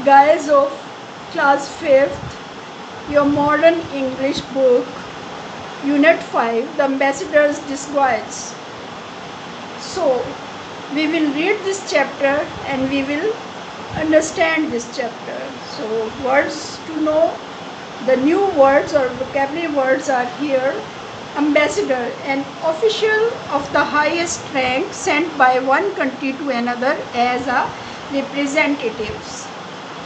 Guys of Class 5th, your modern English book, Unit 5, The Ambassador's Disguise. So, we will read this chapter and we will understand this chapter. So, words to know, the new words or vocabulary words are here. Ambassador, an official of the highest rank sent by one country to another as a representatives.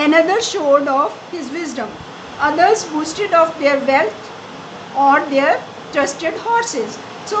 another showed of his wisdom, others boosted of their wealth or their trusted horses. So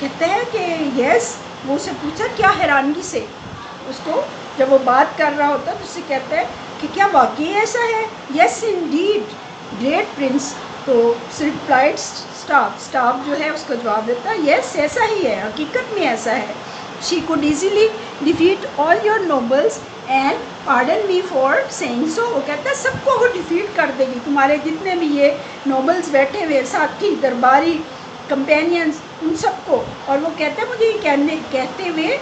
کہتے ہیں کہ یس. وہ اسے پوچھا کیا حیرانگی سے, اس کو جب وہ بات کر رہا ہوتا تو اسے کہتا ہے کہ کیا واقعی ایسا ہے؟ یس انڈیڈ گریٹ پرنس. تو ریپلائڈ اسٹاف جو ہے اس کو جواب دیتا ہے یس ایسا ہی ہے, حقیقت میں ایسا ہے. She could easily defeat all your nobles and pardon me for saying so. وہ کہتا ہے سب کو وہ ڈیفیٹ کر دے گی, تمہارے جتنے بھی یہ نوبلس بیٹھے ہوئے ساتھی درباری کمپینینس ان سب کو. اور وہ کہتے ہیں مجھے یہ کہتے ہوئے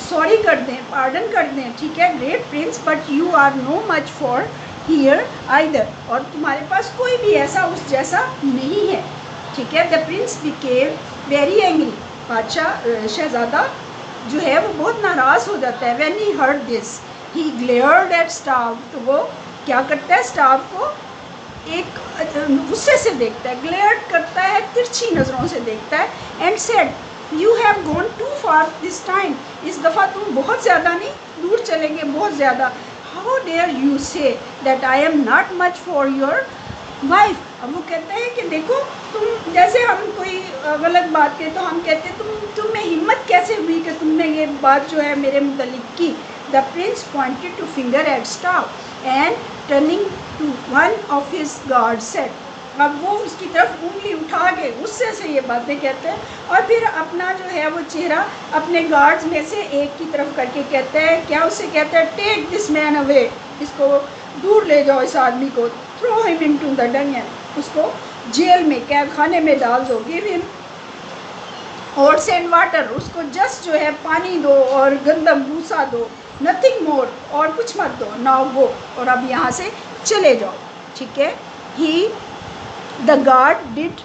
سوری کر دیں, پارڈن کر دیں, ٹھیک ہے, great prince but you are no match for her either. اور تمہارے پاس کوئی بھی ایسا اس جیسا نہیں ہے, ٹھیک ہے. دا پرنس بیکیم ویری اینگری. بادشاہ شہزادہ جو ہے وہ بہت ناراض ہو جاتا ہے. When he heard this he glared at staff. تو وہ کیا کرتا ہے, اسٹاف کو ایک غصے سے دیکھتا ہے, گلیئرڈ کرتا ہے, ترچھی نظروں سے دیکھتا ہے. And said you have gone too far this time. اس دفعہ تم بہت زیادہ نہیں دور چلیں گے, بہت زیادہ. ہاؤ ڈیئر یو سے that I am not much for your wife. اب وہ کہتے ہیں کہ دیکھو تم جیسے ہم کوئی غلط بات کہے تو ہم کہتے ہیں تم میں ہمت کیسے ہوئی کہ تم نے یہ بات جو ہے میرے متعلق کی. The prince pointed to finger at staff and turning to one of his guard said. اب وہ اس کی طرف انگلی اٹھا کے غصے سے یہ باتیں کہتے ہیں, اور پھر اپنا جو ہے وہ چہرہ اپنے گارڈز میں سے ایک کی طرف کر کے کہتے ہیں, کیا اسے کہتے ہیں, ٹیک دس مین اوے. اس کو دور لے جاؤ اس آدمی کو. تھرو ہم انٹو دا ڈنجن. اس کو جیل میں قید خانے میں ڈال دو. گیو ہم ہارس اینڈ واٹر. اس کو جسٹ جو ہے پانی دو اور گندم بھوسا دو, نتھنگ مور, اور کچھ مت دو. Now go. اور اب یہاں سے چلے جاؤ, ٹھیک ہے. He the guard did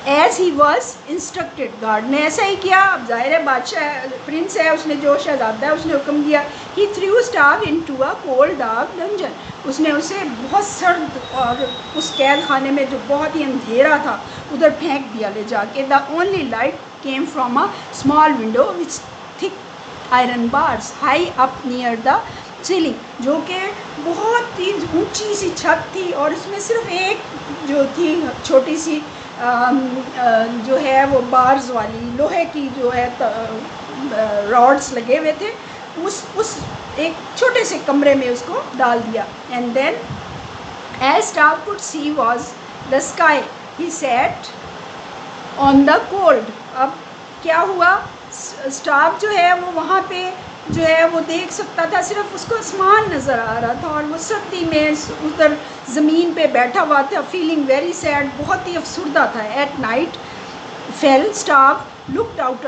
as he was instructed. Guard نے ایسا ہی کیا. اب ظاہر ہے بادشاہ پرنس ہے, اس نے جو شہزادہ ہے اس نے حکم دیا. He threw staff into a cold dark dungeon. اس نے اسے بہت سرد اور اس قید خانے میں جو بہت ہی اندھیرا تھا ادھر پھینک دیا لے جا کے. The only light came from a small window which thick iron bars high up near the ceiling. جو کہ بہت ہی اونچی سی چھت تھی, اور اس میں صرف ایک جو تھی چھوٹی سی جو ہے وہ بارز والی لوہے کی جو ہے راڈس لگے ہوئے تھے, اس ایک چھوٹے سے کمرے میں اس کو ڈال دیا. And then as Staff could see was the sky he sat on the cold. اب کیا ہوا, اسٹاف جو ہے وہ وہاں پہ جو ہے وہ دیکھ سکتا تھا, صرف اس کو آسمان نظر آ رہا تھا, اور وہ سردی میں ادھر زمین پہ بیٹھا ہوا تھا, فیلنگ ویری سیڈ, بہت ہی افسردہ تھا. At night Falstaff looked out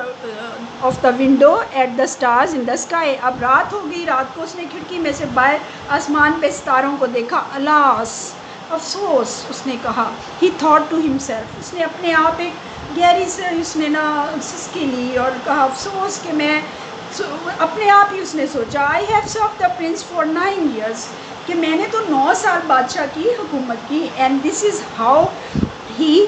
of the window at the stars in the sky. اب رات ہو گئی, رات کو اس نے کھڑکی میں سے باہر آسمان پہ ستاروں کو دیکھا. الاس, افسوس, اس نے کہا. He thought to himself. اس نے اپنے آپ ایک گہری سے اس نے نا سسکی لی اور کہا افسوس کہ میں اپنے آپ ہی اس نے سوچا. I have served the prince for 9 years. کہ میں نے تو 9 سال بادشاہ کی حکومت کی. And this is how he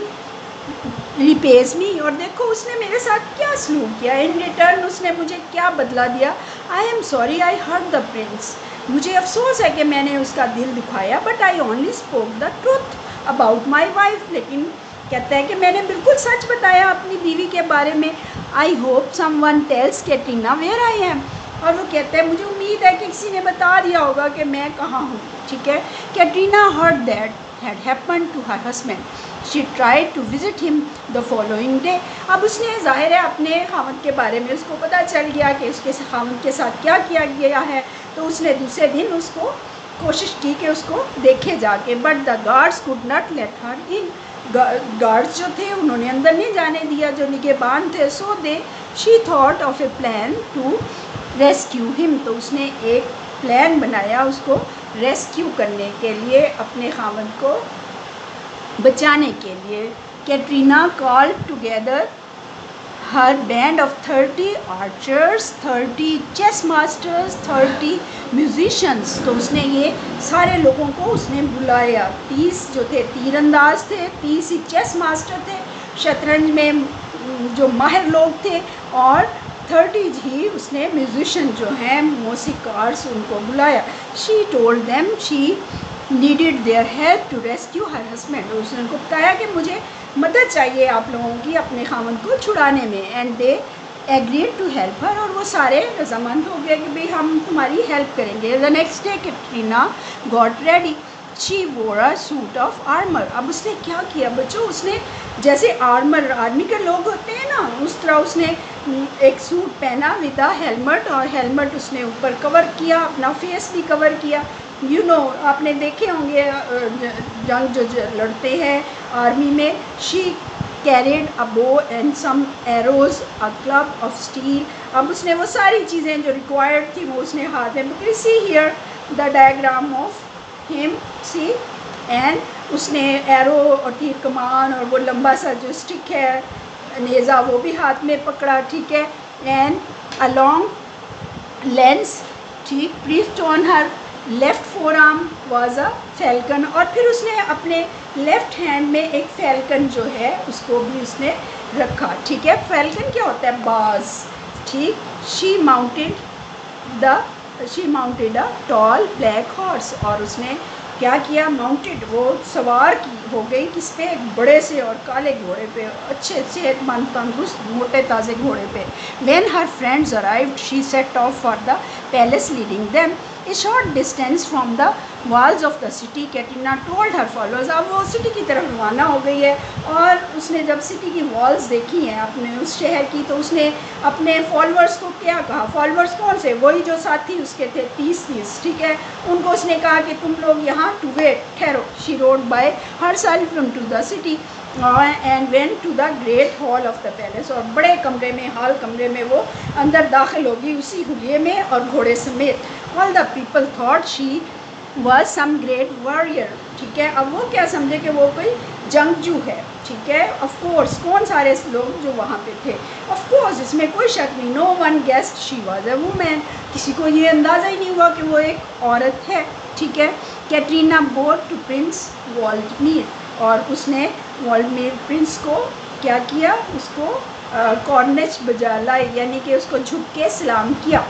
repays me. اور دیکھو اس نے میرے ساتھ کیا سلوک کیا. ان ریٹرن اس نے مجھے کیا بدلہ دیا. I am sorry I hurt the prince. مجھے افسوس ہے کہ میں نے اس کا دل دکھایا. But I only spoke the truth about my wife. لیکن کہتا ہے کہ میں نے بالکل سچ بتایا اپنی بیوی کے بارے میں. I hope someone tells Katrina where I am. اور وہ کہتا ہے مجھے امید ہے کہ کسی نے بتا دیا ہوگا کہ میں کہاں ہوں, ٹھیک ہے. Katrina heard that had happened to her husband. She tried to visit him the following day. اب اس نے ظاہر ہے اپنے خاوند کے بارے میں اس کو پتہ چل گیا کہ اس کے خاوند کے ساتھ کیا کیا گیا ہے, تو اس نے دوسرے دن اس کو کوشش کی کہ اس کو دیکھے جا کے. But the guards could not let her in. Guards جو تھے انہوں نے اندر نہیں جانے دیا جو نگہبان تھے. So they she thought of a plan to rescue him. تو اس نے ایک پلان بنایا اس کو ریسکیو کرنے کے لیے, اپنے خاوند کو بچانے کے لیے. Katrina called together her band of 30 archers, 30 chess masters, 30 musicians. تو اس نے یہ سارے لوگوں کو اس نے بلایا. 30 جو تھے تیر انداز تھے, 30 ہی چیس ماسٹر تھے, شطرنج میں جو ماہر لوگ تھے, اور 30 ہی اس نے میوزیشن جو ہیں موسیقارس ان کو بلایا. She told them she needed their help to rescue her husband. اس نے ان کو بتایا کہ مجھے مدد چاہیے آپ لوگوں کی اپنے خاوند کو چھڑانے میں. And they agreed to help her, اور وہ سارے رضامند ہو گئے کہ بھئی ہم تمہاری ہیلپ کریں گے. The next day Katrina got ready. She wore a suit of armor. اب اس نے کیا کیا بچوں, اس نے جیسے آرمی کے لوگ ہوتے ہیں نا, اس طرح اس نے ایک سوٹ پہنا with a helmet, اور ہیلمٹ اس نے اوپر کور کیا, اپنا فیس بھی کور کیا. آپ نے دیکھے ہوں گے جنگ جو لڑتے ہیں آرمی میں. She carried a bow and some arrows, a club of steel. اب اس نے وہ ساری چیزیں جو ریکوائرڈ تھی وہ اس نے ہاتھ میں. See here the diagram of him, see, and اس نے ایرو اور تیر کمان اور وہ لمبا سا جو اسٹک ہے نیزا وہ بھی ہاتھ میں پکڑا, ٹھیک ہے. and a long lance, ٹھیک, priest on her left forearm was a falcon, اور پھر اس نے اپنے لیفٹ ہینڈ میں ایک فیلکن جو ہے اس کو بھی اس نے رکھا, ٹھیک ہے. فیلکن کیا ہوتا ہے, باز, ٹھیک. she mounted a tall black horse, اور اس نے کیا کیا, mounted, وہ سوار کی ہو گئی کس پہ, ایک بڑے سے اور کالے گھوڑے پہ, اچھے صحت مند تندرست موٹے تازے گھوڑے پہ. when her friends arrived she set off for the palace, leading them a short distance from the walls of the city. Katrina told her followers. اب وہ سٹی کی طرف روانہ ہو گئی ہے, اور اس نے جب سٹی کی والز دیکھی ہیں اپنے اس شہر کی, تو اس نے اپنے فالوورس کو کیا کہا. فالوورس کون سے, وہی جو ساتھی اس کے تھے 30, ٹھیک ہے. ان کو اس نے کہا کہ تم لوگ یہاں ٹو ویٹ, ٹھہرو. She rode by herself into the city and went to the great hall of the palace. اور بڑے کمرے میں, ہال کمرے میں وہ اندر داخل ہوگی اسی حلیے میں اور گھوڑے سمیت. all the people thought she was some great warrior, ٹھیک ہے. اب وہ کیا سمجھے کہ وہ کوئی جنگجو ہے, ٹھیک ہے. آف کورس, کون سارے لوگ جو وہاں پہ تھے, آف کورس اس میں کوئی شک نہیں. no one guessed she was a woman. کسی کو یہ اندازہ ہی نہیں ہوا کہ وہ ایک عورت ہے, ٹھیک ہے. Katrina bowed to Prince Vladimir, اور اس نے والڈمیر پرنس کو کیا کیا, اس کو کارنچ بجا لائی, یعنی کہ اس کو جھک کے سلام کیا.